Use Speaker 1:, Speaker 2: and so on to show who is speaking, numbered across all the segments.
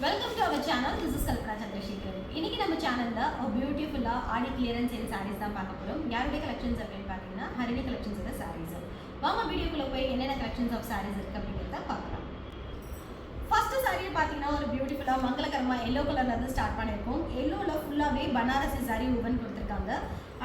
Speaker 1: Welcome to our channel. This is Kalpana Chandrasekhar. இன்னைக்கு நம்ம சேனல்ல பியூட்டிஃபுல்லா ஆடி கிளியரன்ஸ் சேல் சாரீஸ் தான் பார்க்க போறோம். யாருடைய கலெக்ஷன்ஸ் அப்படின்னு பார்த்தீங்கன்னா ஹரிணி கலெக்ஷன்ஸோட சாரீஸ். வாங்க வீடியோக்குள்ள போய் என்னென்ன கலெக்ஷன்ஸ் ஆஃப் சாரீஸ் இருக்கு அப்படிங்கறத பார்க்கலாம். ஃபர்ஸ்ட் சாரியை பார்த்தீங்கன்னா ஒரு பியூட்டிஃபுல்லா மங்களகரமா எல்லோ கலர்ல இருந்து ஸ்டார்ட் பண்ணிருக்கோம். எல்லோல ஃபுல்லாவே பனாரசி சாரி உவன் கொடுத்திருக்காங்க.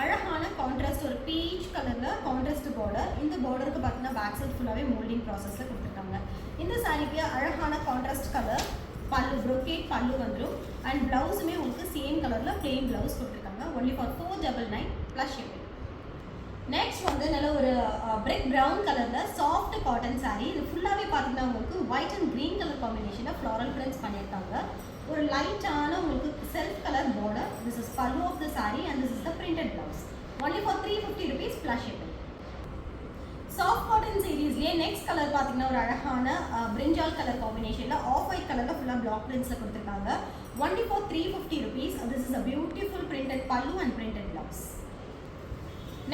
Speaker 1: அழகான கான்ட்ராஸ்ட் ஒரு பீச் கலர்ல கான்ட்ராஸ்ட் பார்டர். இந்த பார்டருக்கு பார்த்தீங்கன்னா பேக் சைடு ஃபுல்லாவே மோல்டிங் ப்ராசஸ்ல கொடுத்திருக்காங்க. இந்த சாரிக்கு அழகான கான்ட்ராஸ்ட் கலர் பல்லு brocade பல்லு வந்துடும் அண்ட் பிளவுஸுமே உங்களுக்கு சேம் கலரில் பிளெயின் பிளவுஸ் கொடுத்துருக்காங்க. Only for 499 plus shipping. Next வந்து நல்ல ஒரு பிரிக் ப்ரௌன் கலரில் சாஃப்ட் காட்டன் சாரீ. இது ஃபுல்லாகவே பார்த்தீங்கன்னா உங்களுக்கு ஒயிட் அண்ட் க்ரீன் கலர் காம்பினேஷனில் ஃப்ளாரல் பிரிண்ட்ஸ் பண்ணியிருக்காங்க. ஒரு லைட்டான உங்களுக்கு self colour border. This is pallu of the sari and this is the printed blouse. Only for 350 rupees plus shipping. Soft cotton சீரீஸ்லேயே நெக்ஸ்ட் கலர் பார்த்தீங்கன்னா ஒரு அழகான பிரிஞ்சால் கலர் காம்பினேஷனில் ஆஃப் ஒயிட் கலரில் ஃபுல்லாக பிளாக் பிரிண்ட்ஸில் கொடுத்துருக்காங்க. Only for 350 rupees. This is a beautiful printed pallu and printed blouse.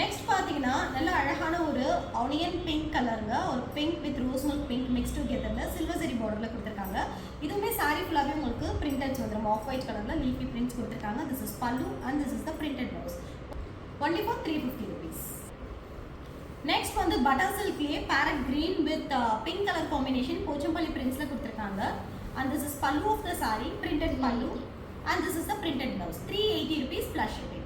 Speaker 1: Next பார்த்தீங்கன்னா நல்ல அழகான ஒரு ஆனியன் பிங்க் கலருங்க. ஒரு pink with rose milk pink mix டுகெதரில் சில்வர் சரி பார்டரில் கொடுத்துருக்காங்க. இதுவுமே சாரீ ஃபுல்லாகவே உங்களுக்கு பிரிண்டட்ஸ் வந்துடும். ஆஃப் ஒயிட் கலரில் லீஃபி பிரிண்ட்ஸ் கொடுத்துருக்காங்க. This is pallu and this is the printed blouse. Only for 350 rupees. Next வந்து பட்டர் சில்க்லேயே parrot green with pink colour combination Pochampally பிரிண்ட்ஸில் கொடுத்துருக்காங்க. And this is pallu of the sari printed pallu and this is the printed blouse. 380 rupees plus shipping.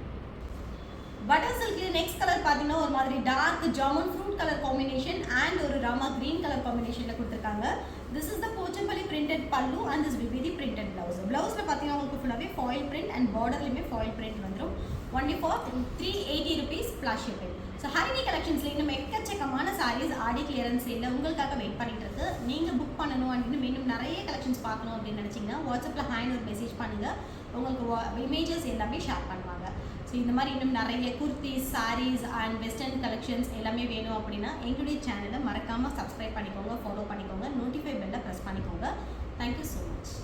Speaker 1: Butter சில்க்லேயே next colour பார்த்தீங்கன்னா ஒரு மாதிரி dark jamun fruit colour combination and ஒரு Rama green colour காம்பினேஷனில் கொடுத்துருக்காங்க. This is the Pochampally printed pallu and this will be the printed blouse. பிளவுஸில் பார்த்தீங்கன்னா உங்களுக்கு ஃபுல்லாகவே ஃபாயில் பிரிண்ட் அண்ட் பார்டர்லையுமே ஃபாயில் பிரிண்ட் வந்துடும். Only for 380 rupees plus shipping. So Harini கலெக்ஷன்ஸில் இன்னும் எக்கச்சக்கமான சாரீஸ் ஆடி கிளியரன்ஸ் சேலில் உங்களுக்காக வெயிட் பண்ணிட்டு இருக்கு. நீங்கள் புக் பண்ணணும் அப்படின்னு இன்னும் நிறைய கலெக்ஷன்ஸ் பார்க்கணும் அப்படின்னு நினச்சிங்கன்னா வாட்ஸ்அப்பில் ஹேண்ட் ஒரு மெசேஜ் பண்ணுங்கள். உங்களுக்கு இமேஜஸ் எல்லாமே ஷேர் பண்ணுவாங்க. ஸோ இந்த மாதிரி இன்னும் நிறைய kurtis saris and western collections எல்லாமே வேணும் அப்படின்னா எங்களுடைய சேனலை மறக்காமல் சப்ஸ்கிரைப் பண்ணிக்கோங்க, ஃபாலோ பண்ணிக்கோங்க, நோட்டிஃபை பெல்லை ப்ரெஸ் பண்ணிக்கோங்க. Thank you so much.